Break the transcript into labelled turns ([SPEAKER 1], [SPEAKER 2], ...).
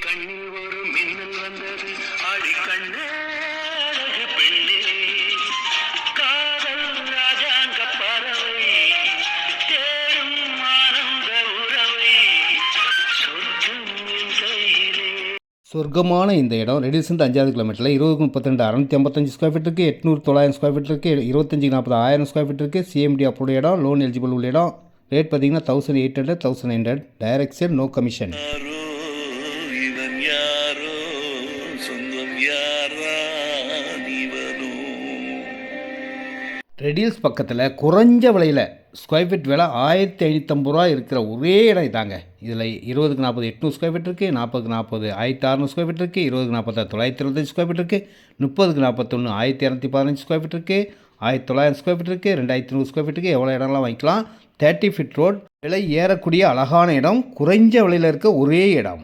[SPEAKER 1] கண்ணில் ஒரு மின்னல் வந்தது ஆடி கண்ணே அழகு பெண்ணே காதல் ராஜாங்க பறவை தேடும் ஆனந்த உறவை சொர்க்கம் என் கையிலே.
[SPEAKER 2] சொர்க்கமான இந்த இடம் ரெடியூஸ் 5 கிலோமீட்டரில் 20-32 655 ஸ்கொயர் ஃபீட் இருக்குது, 800-900 ஸ்கொயர் ஃபீட் இருக்குது, 25-40 ஸ்கொயர் ஃபீட் இருக்குது. சிஎம்டி அப்ரூவ் இடம், லோன் எலிஜிபிள் உள்ள இடம். ரேட் பார்த்தீங்கன்னா 1800-1900. Direct sale, no commission.
[SPEAKER 1] இவன் யாரோ சொந்தம் யாரா இவனோ.
[SPEAKER 2] ரெடியூஸ் பக்கத்தில் குறைஞ்ச விலையில் ஸ்கொயர் ஃபீட் விலை 1550 ரூபா இருக்கிற ஒரே இடம் இதாங்க. இதில் 20-40 800 ஸ்கொயர் ஃபீட் இருக்குது, 40-40 1600 ஸ்கொயர் ஃபீட் இருக்குது, 20-40 925 ஸ்கொயர் ஃபீட் இருக்குது, 30-41 1215 ஸ்கொயர் ஃபீட் இருக்குது, 1900 ஸ்கொயர் ஃபீட் இருக்குது, 2100 ஸ்கொயர் ஃபீட் இருக்குது. எவ்வளோ இடம்லாம் வாங்கிக்கலாம். 30 ஃபீட் ரோட். விலை ஏறக்கூடிய அழகான இடம், குறைஞ்ச விலையில் இருக்க ஒரே இடம்.